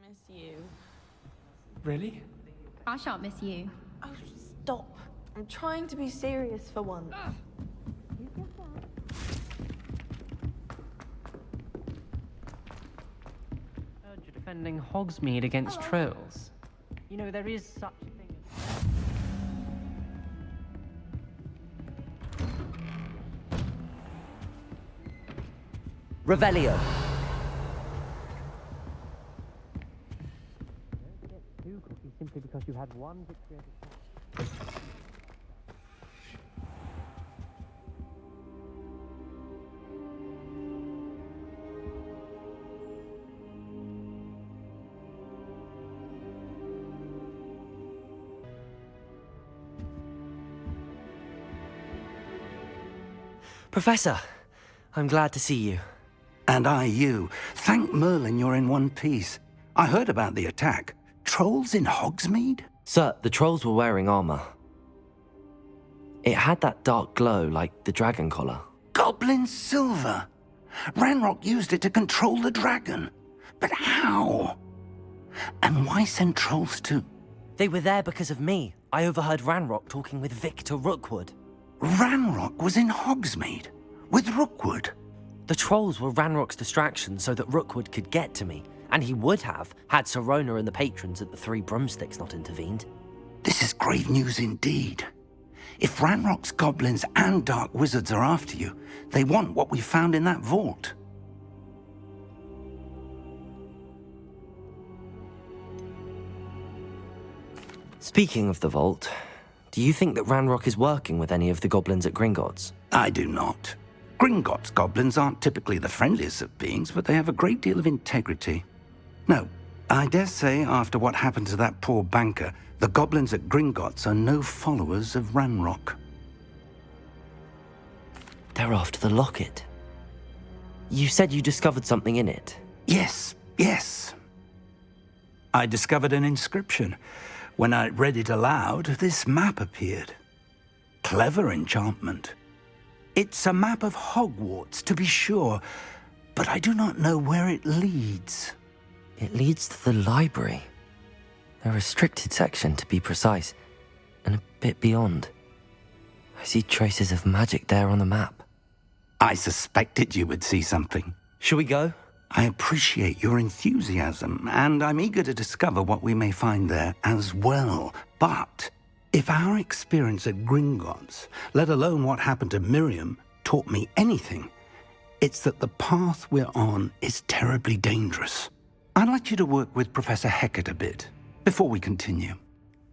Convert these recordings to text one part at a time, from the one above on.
miss you. Really? I shan't miss you. Oh, stop. I'm trying to be serious for once. Heard you're defending Hogsmeade against trolls. You know, there is such a thing as... Revelio. Don't get too cocky simply because you had one victory at a time. Professor, I'm glad to see you. And I you. Thank Merlin you're in one piece. I heard about the attack. Trolls in Hogsmeade? Sir, the trolls were wearing armor. It had that dark glow like the dragon collar. Goblin silver! Ranrock used it to control the dragon. But how? And why send trolls to... They were there because of me. I overheard Ranrock talking with Victor Rookwood. Ranrock was in Hogsmeade? With Rookwood? The trolls were Ranrock's distraction so that Rookwood could get to me, and he would have had Sirona and the patrons at the Three Broomsticks not intervened. This is grave news indeed. If Ranrock's goblins and dark wizards are after you, they want what we found in that vault. Speaking of the vault, do you think that Ranrock is working with any of the goblins at Gringotts? I do not. Gringotts goblins aren't typically the friendliest of beings, but they have a great deal of integrity. No, I dare say after what happened to that poor banker, the goblins at Gringotts are no followers of Ranrock. They're after the locket. You said you discovered something in it. Yes. I discovered an inscription. When I read it aloud, this map appeared. Clever enchantment. It's a map of Hogwarts, to be sure, but I do not know where it leads. It leads to the library. A restricted section, to be precise, and a bit beyond. I see traces of magic there on the map. I suspected you would see something. Shall we go? I appreciate your enthusiasm, and I'm eager to discover what we may find there as well. But if our experience at Gringotts, let alone what happened to Miriam, taught me anything, it's that the path we're on is terribly dangerous. I'd like you to work with Professor Hecat a bit before we continue.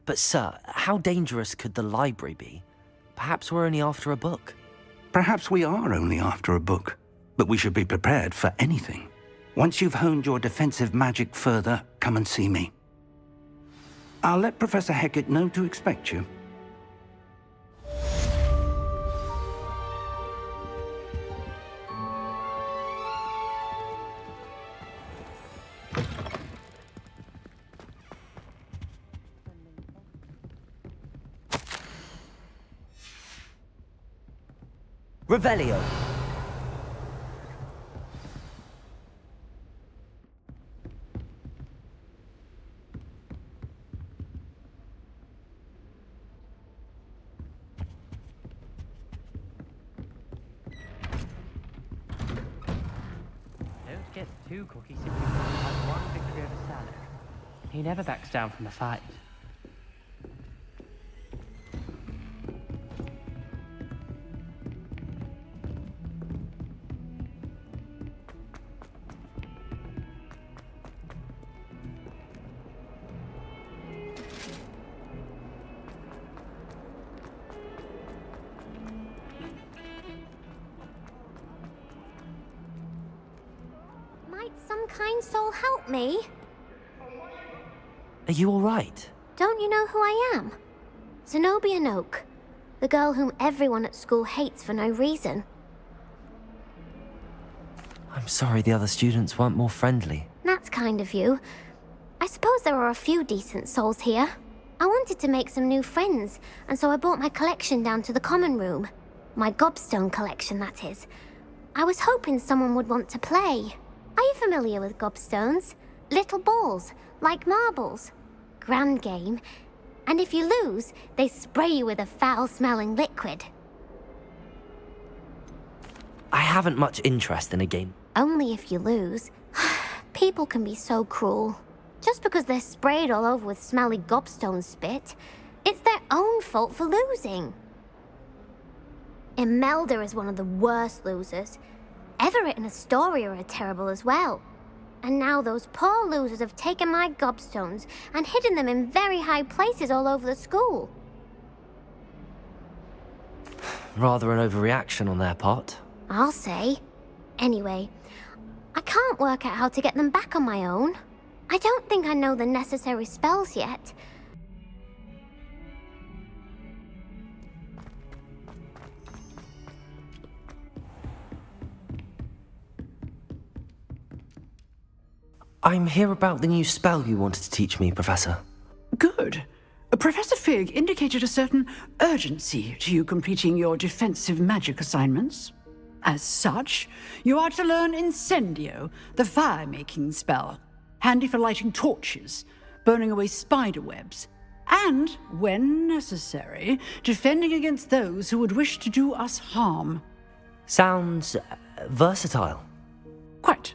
But sir, how dangerous could the library be? Perhaps we're only after a book. Perhaps we are only after a book, but we should be prepared for anything. Once you've honed your defensive magic further, come and see me. I'll let Professor Hecat know to expect you. Revelio. Don't get too cocky simply because you had one victory over Sally. He never backs down from a fight. Might some kind soul help me? Are you all right? Don't you know who I am? Zenobia Noak, the girl whom everyone at school hates for no reason. I'm sorry the other students weren't more friendly. That's kind of you. I suppose there are a few decent souls here. I wanted to make some new friends, and so I brought my collection down to the common room. My gobstone collection, that is. I was hoping someone would want to play. Are you familiar with gobstones? Little balls, like marbles. Grand game. And if you lose, they spray you with a foul-smelling liquid. I haven't much interest in a game. Only if you lose. People can be so cruel. Just because they're sprayed all over with smelly gobstone spit, it's their own fault for losing. Imelda is one of the worst losers. Everett and Astoria are terrible as well. And now those poor losers have taken my gobstones and hidden them in very high places all over the school. Rather an overreaction on their part. I'll say. Anyway, I can't work out how to get them back on my own. I don't think I know the necessary spells yet. I'm here about the new spell you wanted to teach me, Professor. Good. Professor Fig indicated a certain urgency to you completing your defensive magic assignments. As such, you are to learn Incendio, the fire-making spell, handy for lighting torches, burning away spider webs, and, when necessary, defending against those who would wish to do us harm. Sounds versatile. Quite.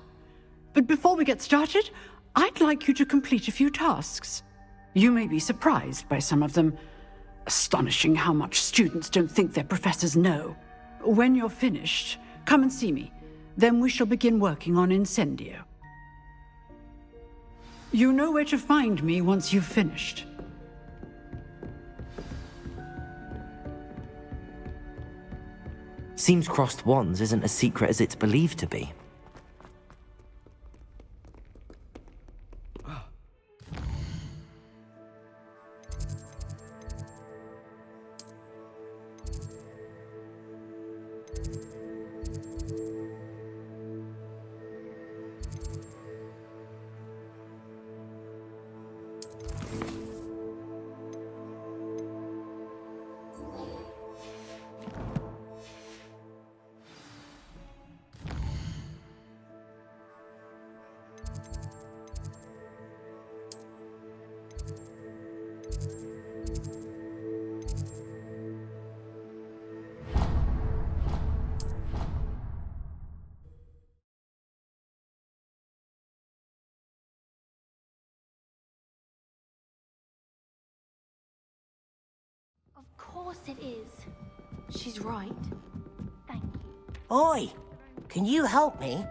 But before we get started, I'd like you to complete a few tasks. You may be surprised by some of them. Astonishing how much students don't think their professors know. When you're finished, come and see me. Then we shall begin working on Incendio. You know where to find me once you've finished. Seems crossed wands isn't as secret as it's believed to be. Of course it is. She's right. Thank you. Oi! Can you help me?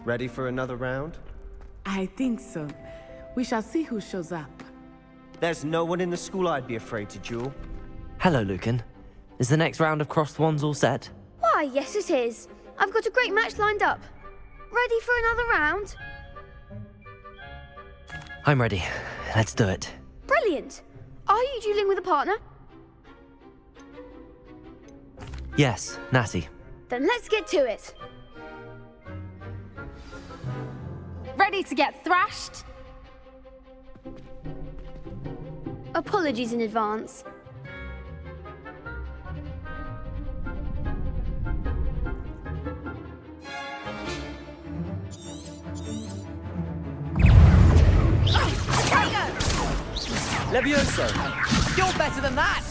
Ready for another round? I think so. We shall see who shows up. There's no one in the school I'd be afraid to duel. Hello, Lucan. Is the next round of crossed wands all set? Why, yes it is. I've got a great match lined up. Ready for another round? I'm ready. Let's do it. Brilliant. Are you dueling with a partner? Yes, Natty. Then let's get to it. Ready to get thrashed? Apologies in advance. Levioso! You're better than that!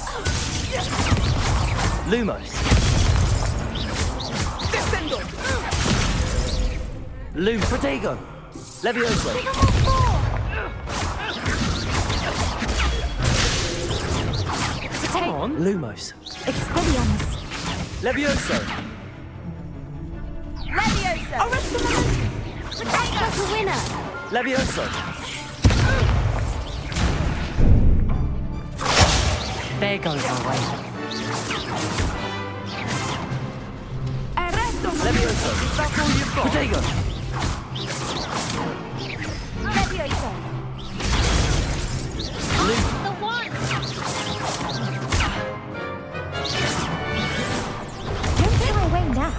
Lumos. Descendo! Lum Protego. Levioso. Come on, Lumos. Expelliarmus. Levioso! Levioso! That's a winner! Levioso! There goes my way. Levioso! That's all you've got! Protego! Levioso! The one! Don't get away now.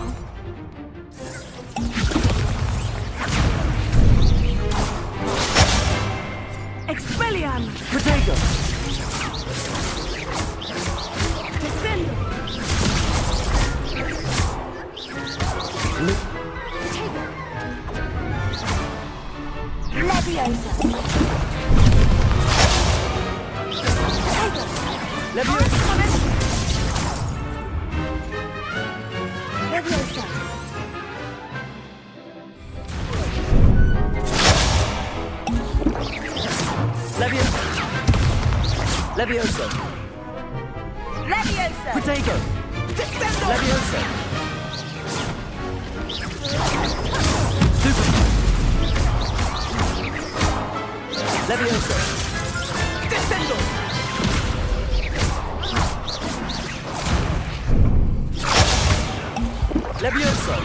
Expelliarm! Protego! Descendo! Levioso! Levioso! Levioso! Levioso! Levioso! Levioso! Protego! Levioso! Super! Levioso! Descendo! Levioso!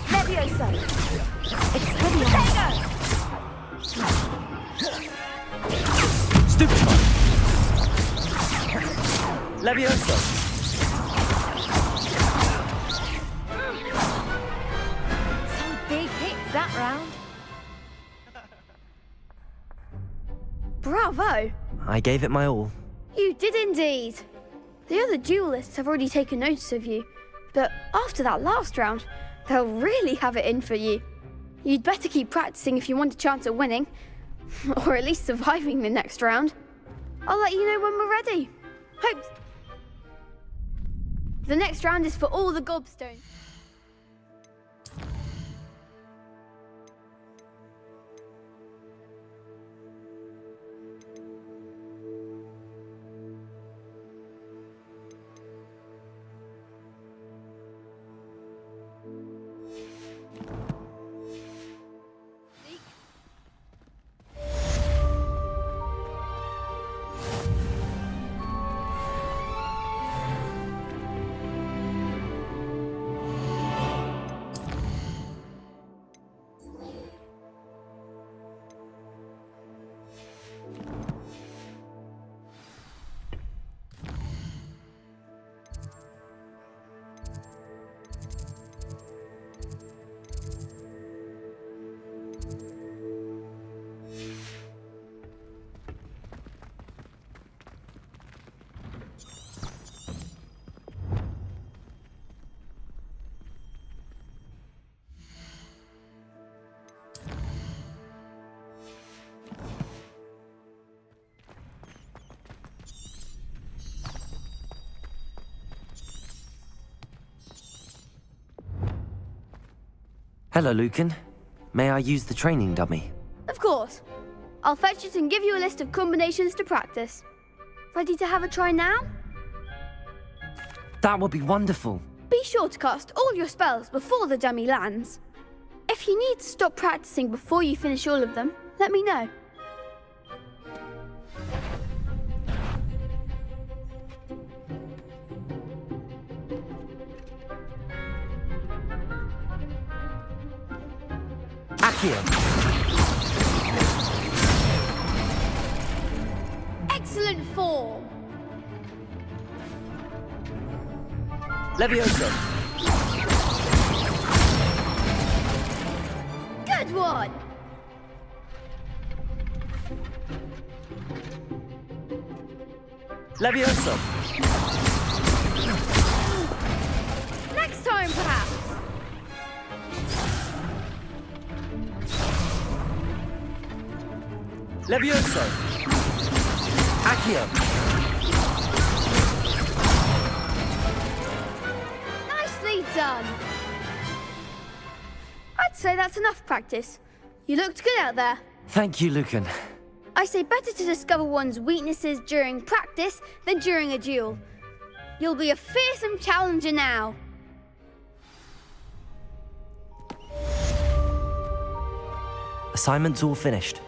Levioso! Expelliarmus! Stupid! Levioso! Some big hits that round. Bravo! I gave it my all. You did indeed. The other duelists have already taken notice of you, but after that last round, they'll really have it in for you. You'd better keep practicing if you want a chance at winning, or at least surviving the next round. I'll let you know when we're ready. Hope. The next round is for all the gobstones. Hello, Lucan. May I use the training dummy? Of course. I'll fetch it and give you a list of combinations to practice. Ready to have a try now? That would be wonderful. Be sure to cast all your spells before the dummy lands. If you need to stop practicing before you finish all of them, let me know. Accio! Excellent form! Levioso! Good one! Levioso! Next time, perhaps! Levioso! Accio! Nicely done! I'd say that's enough practice. You looked good out there. Thank you, Lucan. I say better to discover one's weaknesses during practice than during a duel. You'll be a fearsome challenger now. Assignment's all finished.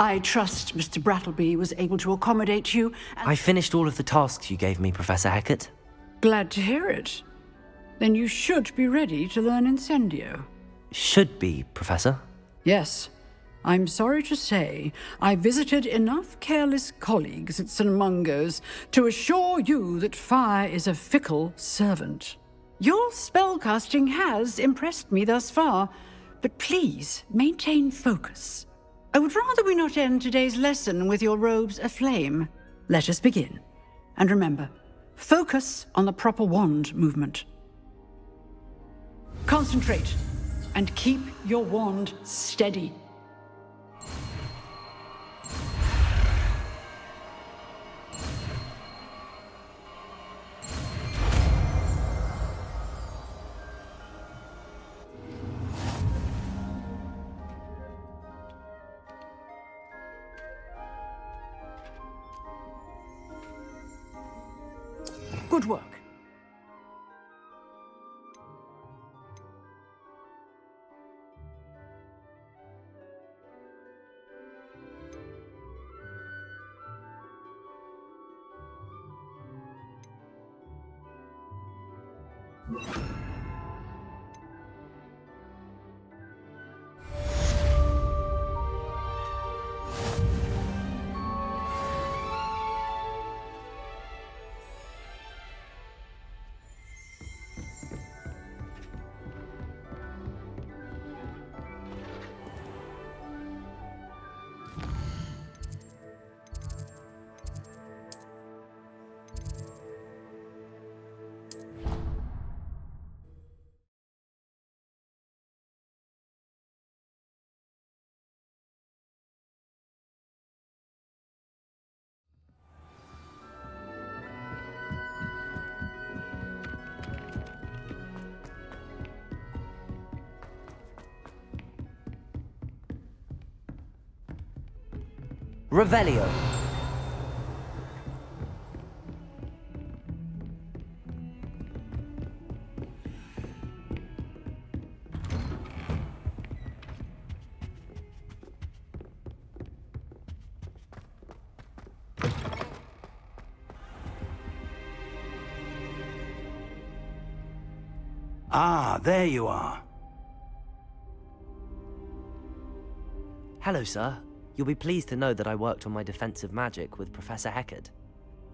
I trust Mr. Brattleby was able to accommodate you. I finished all of the tasks you gave me, Professor Hecat. Glad to hear it. Then you should be ready to learn Incendio. Should be, Professor. Yes. I'm sorry to say, I visited enough careless colleagues at St. Mungo's to assure you that fire is a fickle servant. Your spellcasting has impressed me thus far, but please maintain focus. I would rather we not end today's lesson with your robes aflame. Let us begin. And remember, focus on the proper wand movement. Concentrate, and keep your wand steady. Good work. Revelio. Ah, there you are. Hello, sir. You'll be pleased to know that I worked on my defensive magic with Professor Hecat.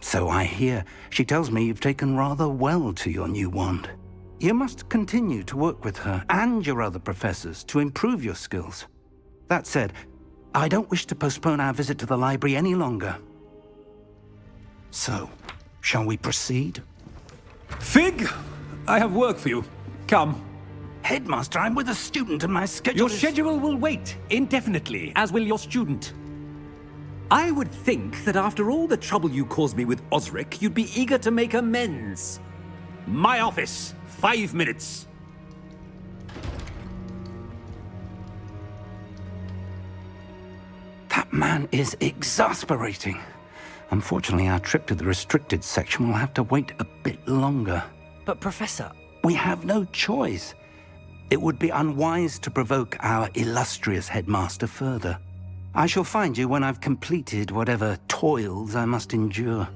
So I hear. She tells me you've taken rather well to your new wand. You must continue to work with her and your other professors to improve your skills. That said, I don't wish to postpone our visit to the library any longer. So, shall we proceed? Fig! I have work for you. Come. Headmaster, I'm with a student and my schedule Your schedule will wait indefinitely, as will your student. I would think that after all the trouble you caused me with Osric, you'd be eager to make amends. My office, 5 minutes. man is exasperating. Unfortunately, our trip to the restricted section will have to wait a bit longer. But Professor... We have no choice. It would be unwise to provoke our illustrious headmaster further. I shall find you when I've completed whatever toils I must endure.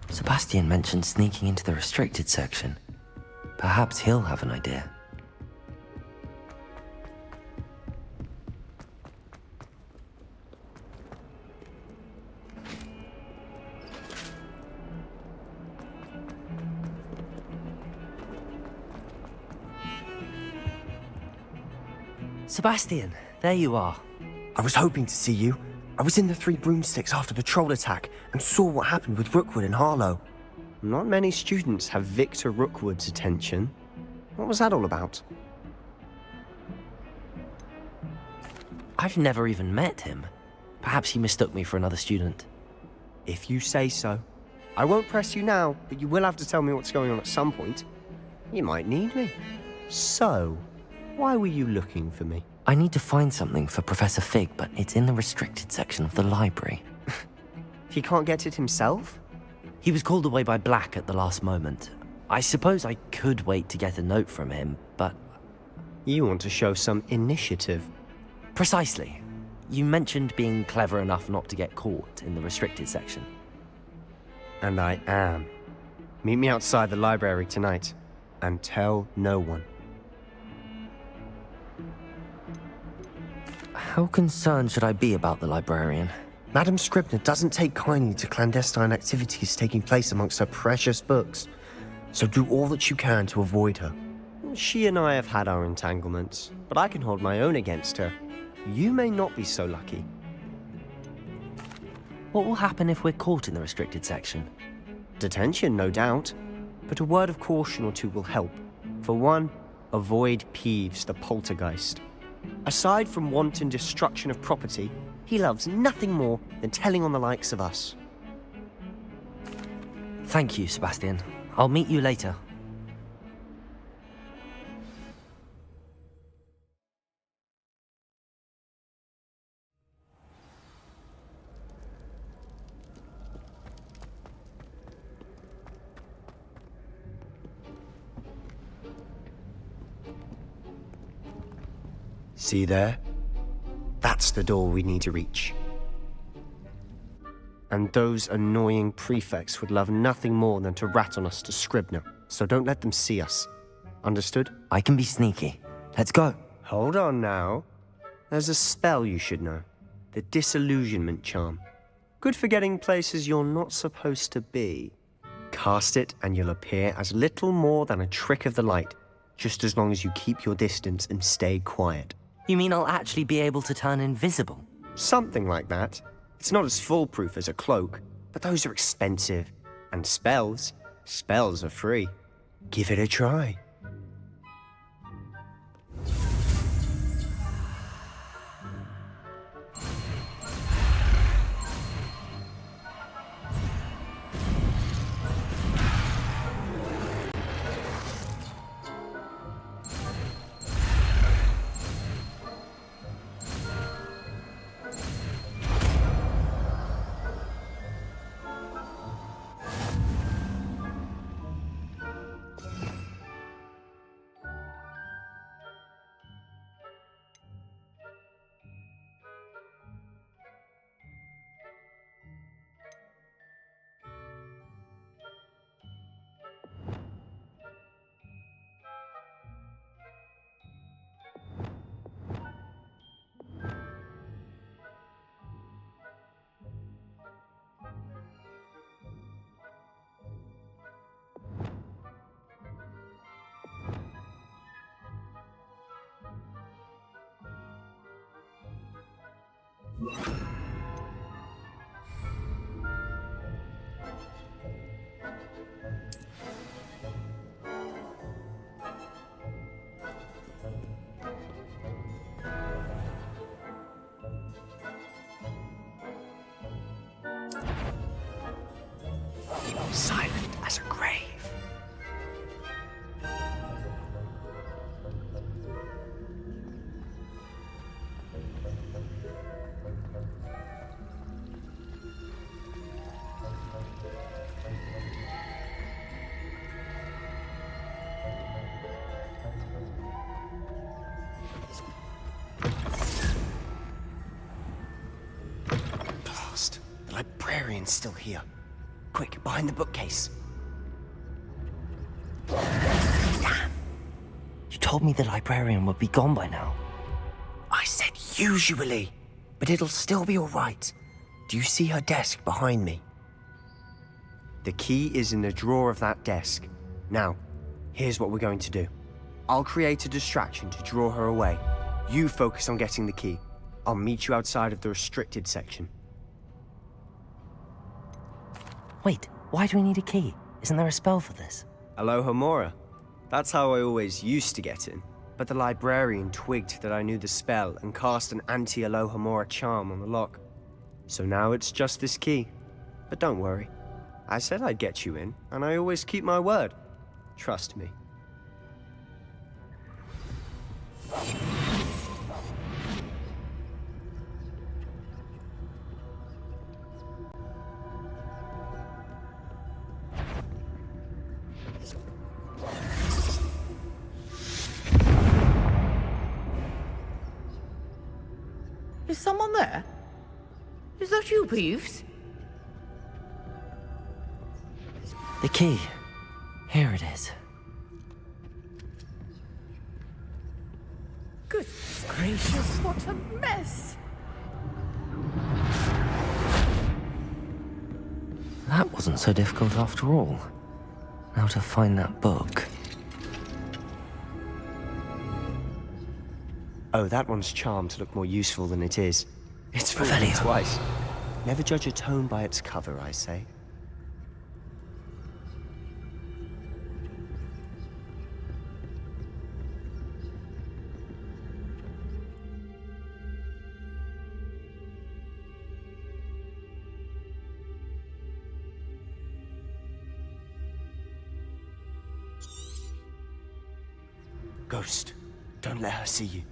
Sebastian mentioned sneaking into the restricted section. Perhaps he'll have an idea. Sebastian, there you are. I was hoping to see you. I was in the Three Broomsticks after the troll attack and saw what happened with Rookwood and Harlow. Not many students have Victor Rookwood's attention. What was that all about? I've never even met him. Perhaps he mistook me for another student. If you say so. I won't press you now, but you will have to tell me what's going on at some point. You might need me. So, why were you looking for me? I need to find something for Professor Fig, but it's in the restricted section of the library. He can't get it himself? He was called away by Black at the last moment. I suppose I could wait to get a note from him, but... You want to show some initiative. Precisely. You mentioned being clever enough not to get caught in the restricted section. And I am. Meet me outside the library tonight, and tell no one. How concerned should I be about the librarian? Madam Scribner doesn't take kindly to clandestine activities taking place amongst her precious books, so do all that you can to avoid her. She and I have had our entanglements, but I can hold my own against her. You may not be so lucky. What will happen if we're caught in the restricted section? Detention, no doubt, but a word of caution or two will help. For one, avoid Peeves, the poltergeist. Aside from wanton destruction of property, he loves nothing more than telling on the likes of us. Thank you, Sebastian. I'll meet you later. See there? That's the door we need to reach. And those annoying prefects would love nothing more than to rat on us to Scribner, so don't let them see us. Understood? I can be sneaky. Let's go. Hold on now. There's a spell you should know. The Disillusionment Charm. Good for getting places you're not supposed to be. Cast it and you'll appear as little more than a trick of the light, just as long as you keep your distance and stay quiet. You mean I'll actually be able to turn invisible? Something like that. It's not as foolproof as a cloak, but those are expensive. And spells are free. Give it a try. Silent as a grave. Blast. The librarian's still here. Quick, behind the bookcase. Damn. You told me the librarian would be gone by now. I said usually, but it'll still be all right. Do you see her desk behind me? The key is in the drawer of that desk. Now, here's what we're going to do. I'll create a distraction to draw her away. You focus on getting the key. I'll meet you outside of the restricted section. Wait, why do we need a key? Isn't there a spell for this? Alohomora. That's how I always used to get in. But the librarian twigged that I knew the spell and cast an anti-Alohomora charm on the lock. So now it's just this key. But don't worry. I said I'd get you in, and I always keep my word. Trust me. Is someone there? Is that you, Peeves? The key. Here it is. Goodness gracious, what a mess! That wasn't so difficult after all. Now to find that book. Oh, that one's charmed to look more useful than it is. It's fooled me Revelio. twice. Never judge a tome by its cover, I say. Ghost, don't let her see you.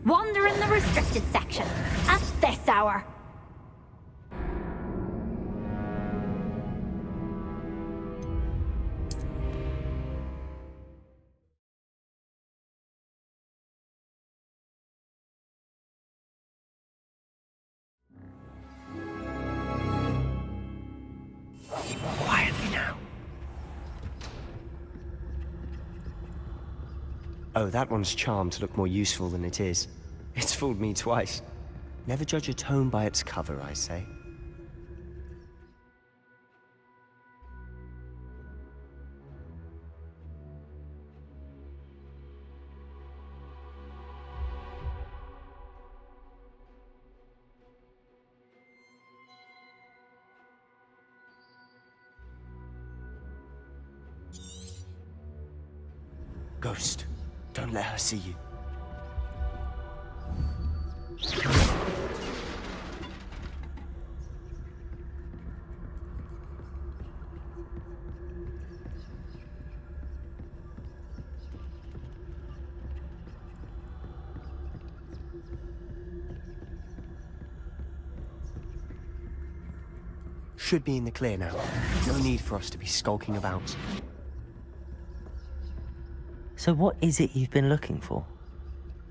Wander in the restricted section at this hour. Quietly now. Oh, that one's charmed to look more useful than it is. It's fooled me twice. Never judge a tome by its cover, I say. Ghost, don't let her see you. should be in the clear now. No need for us to be skulking about. So what is it you've been looking for?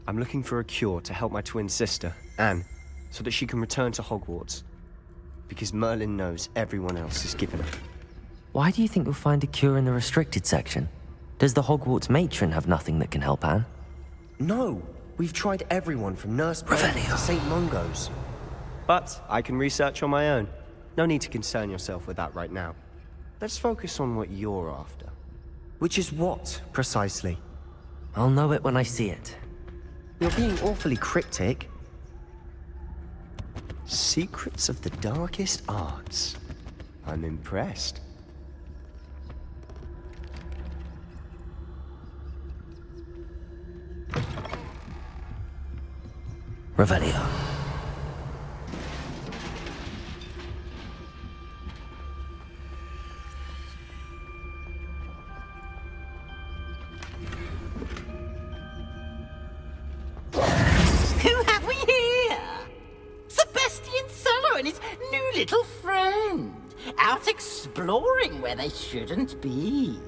I'm looking for a cure to help my twin sister, Anne, so that she can return to Hogwarts. Because Merlin knows everyone else is given up. Why do you think you'll find a cure in the restricted section? Does the Hogwarts matron have nothing that can help Anne? No! We've tried everyone from Nurse Brenda to St. Mungo's. But I can research on my own. No need to concern yourself with that right now. Let's focus on what you're after. Which is what, precisely? I'll know it when I see it. You're being awfully cryptic. Secrets of the darkest arts. I'm impressed. Revelio. Who have we here? Sebastian Solo and his new little friend. Out exploring where they shouldn't be.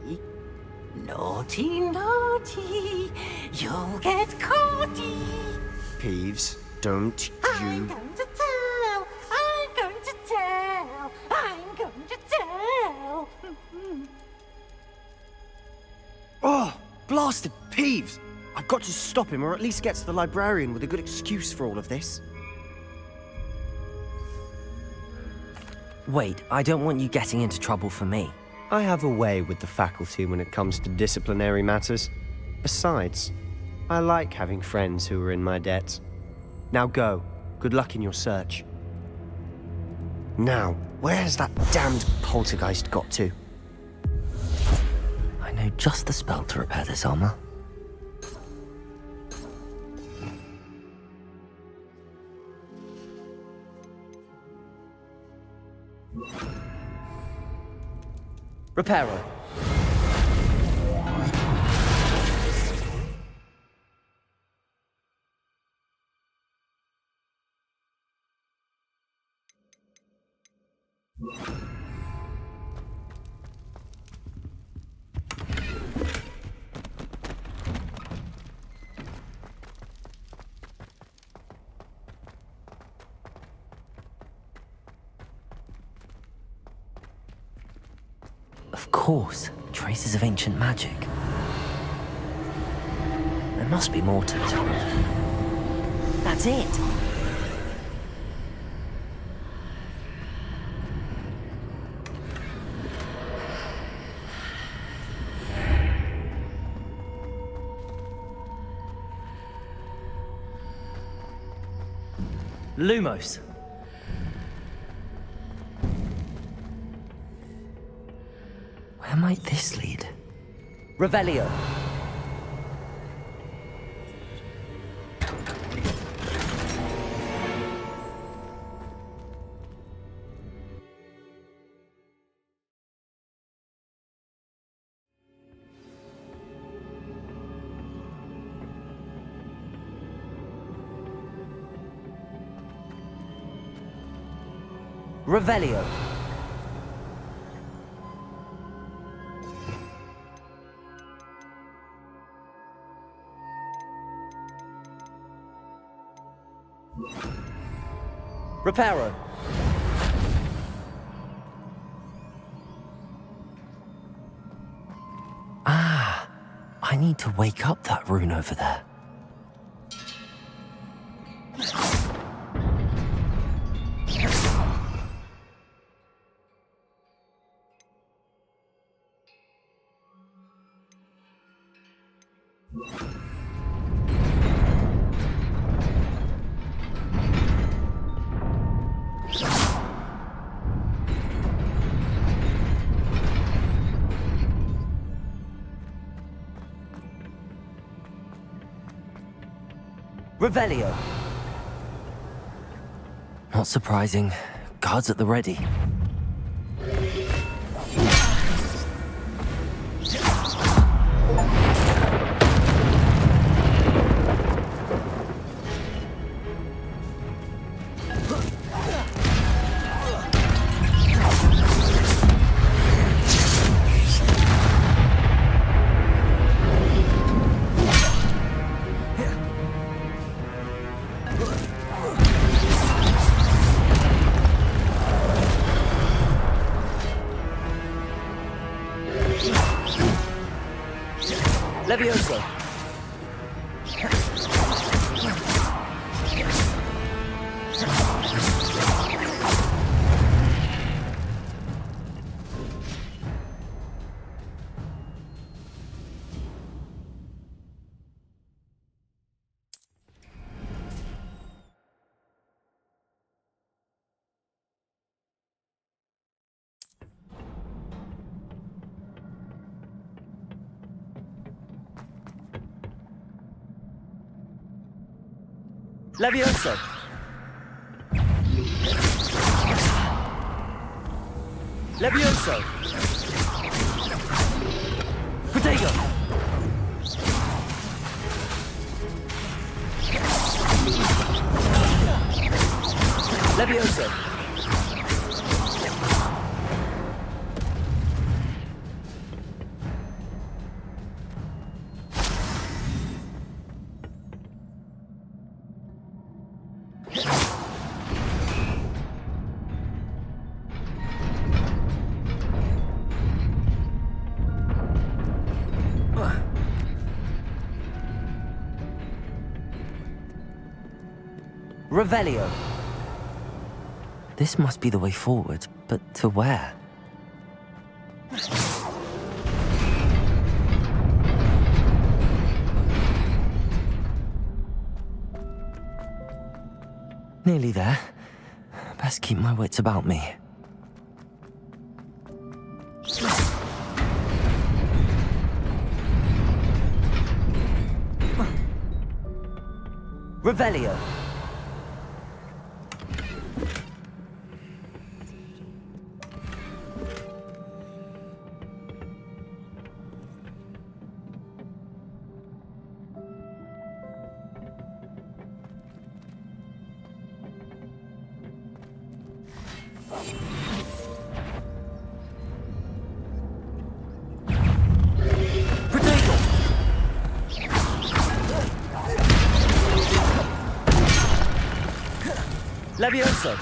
Naughty, naughty. You'll get caughty. Peeves, don't I'm going to tell. I'm going to tell. I'm going to tell. Oh, blasted Peeves! I've got to stop him, or at least get to the librarian with a good excuse for all of this. Wait, I don't want you getting into trouble for me. I have a way with the faculty when it comes to disciplinary matters. Besides, I like having friends who are in my debt. Now go. Good luck in your search. Now, where's that damned poltergeist got to? I know just the spell to repair this armor. Reparo. Of course, traces of ancient magic. There must be more to this room. That's it! Lumos. Where might this lead? Revelio. Revelio. Reparo. Ah, I need to wake up that rune over there. Revelio. Not surprising. Guards at the ready. Levioso. Levioso. Levioso. Protego. Levioso. Revelio. This must be the way forward, but to where? Nearly there. Best keep my wits about me. Revelio. Levioso.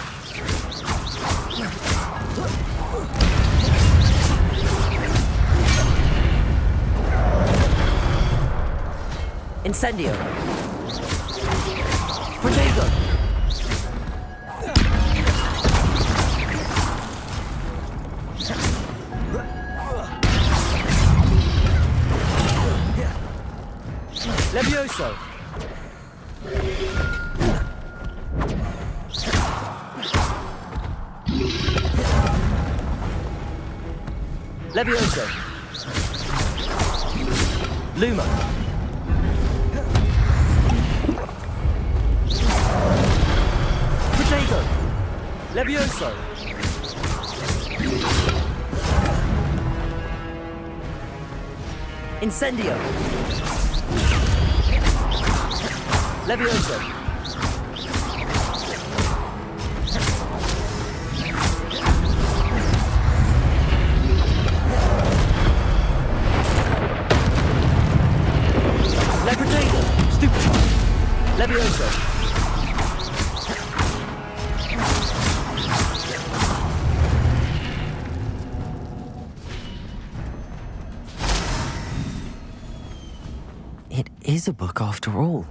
Incendio. Protego. Levioso. Levioso. Luma. Protego. Levioso. Incendio. Levioso. Levioso. It is a book after all.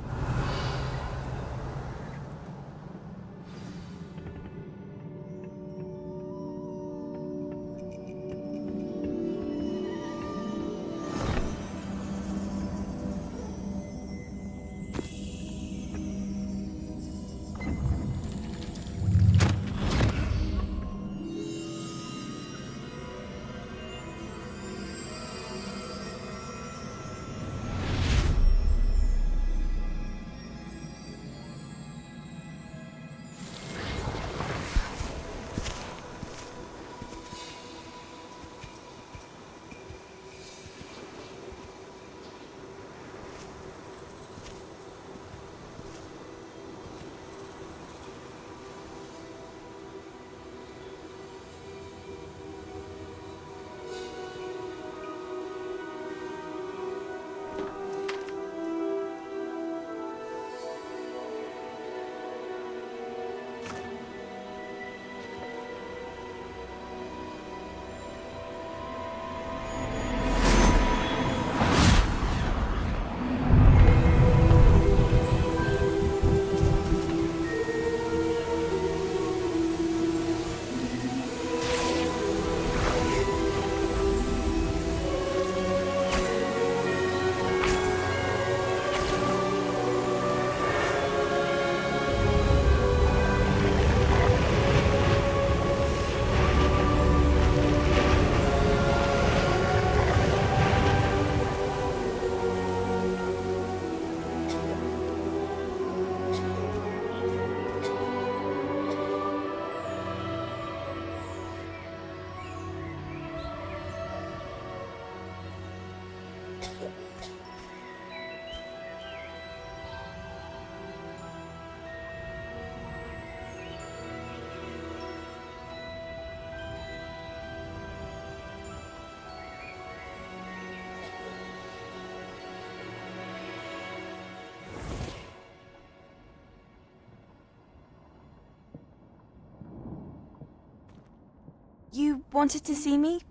You wanted to see me?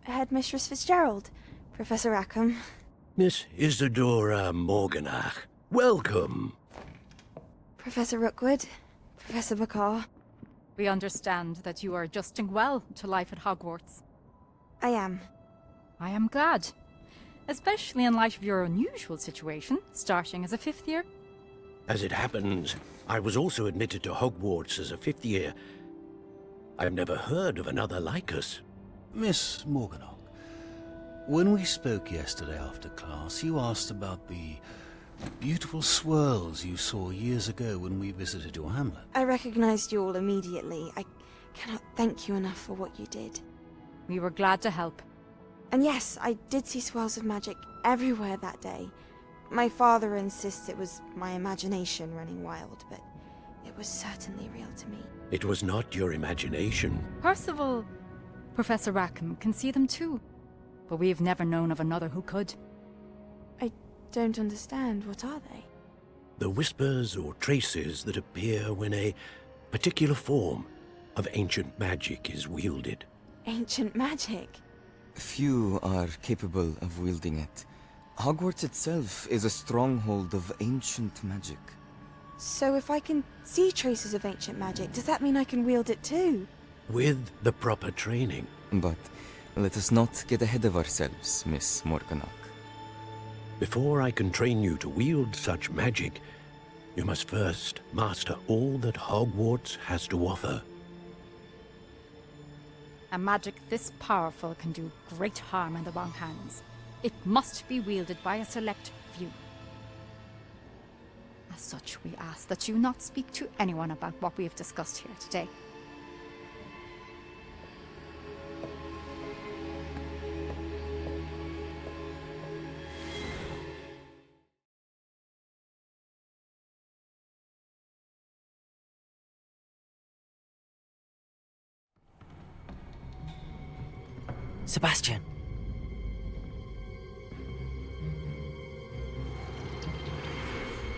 Headmistress Fitzgerald, Professor Rackham. Miss Isadora Morganach, welcome. Professor Rookwood, Professor McCaw. We understand that you are adjusting well to life at Hogwarts. I am. I am glad. Especially in light of your unusual situation, starting as a 5th year. As it happens, I was also admitted to Hogwarts as a 5th year. I've never heard of another like us. Miss Morganach, when we spoke yesterday after class, you asked about the beautiful swirls you saw years ago when we visited your hamlet. I recognized you all immediately. I cannot thank you enough for what you did. We were glad to help. And yes, I did see swirls of magic everywhere that day. My father insists it was my imagination running wild, but it was certainly real to me. It was not your imagination. Percival, Professor Rackham can see them too. But we've never known of another who could. I don't understand. What are they? The whispers or traces that appear when a particular form of ancient magic is wielded. Ancient magic? Few are capable of wielding it. Hogwarts itself is a stronghold of ancient magic. So if I can see traces of ancient magic, does that mean I can wield it too? With the proper training. But let us not get ahead of ourselves, Miss Morganach. Before I can train you to wield such magic, you must first master all that Hogwarts has to offer. A magic this powerful can do great harm in the wrong hands. It must be wielded by a select few. As such, we ask that you not speak to anyone about what we have discussed here today. Sebastian!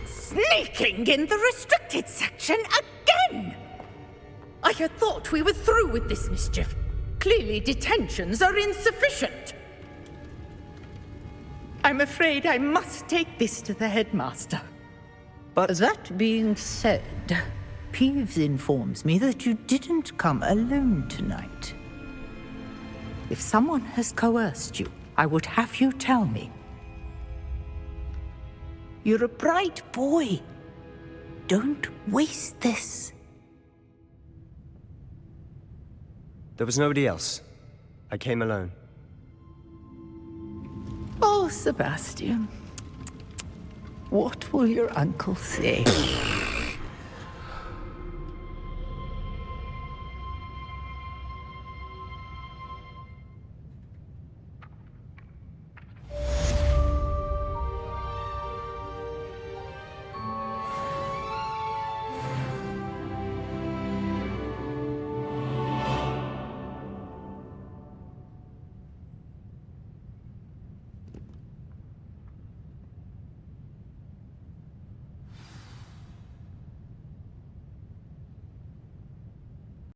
Sneaking in the restricted section again! I had thought we were through with this mischief. Clearly detentions are insufficient. I'm afraid I must take this to the headmaster. But that being said, Peeves informs me that you didn't come alone tonight. If someone has coerced you, I would have you tell me. You're a bright boy. Don't waste this. There was nobody else. I came alone. Oh, Sebastian. What will your uncle say?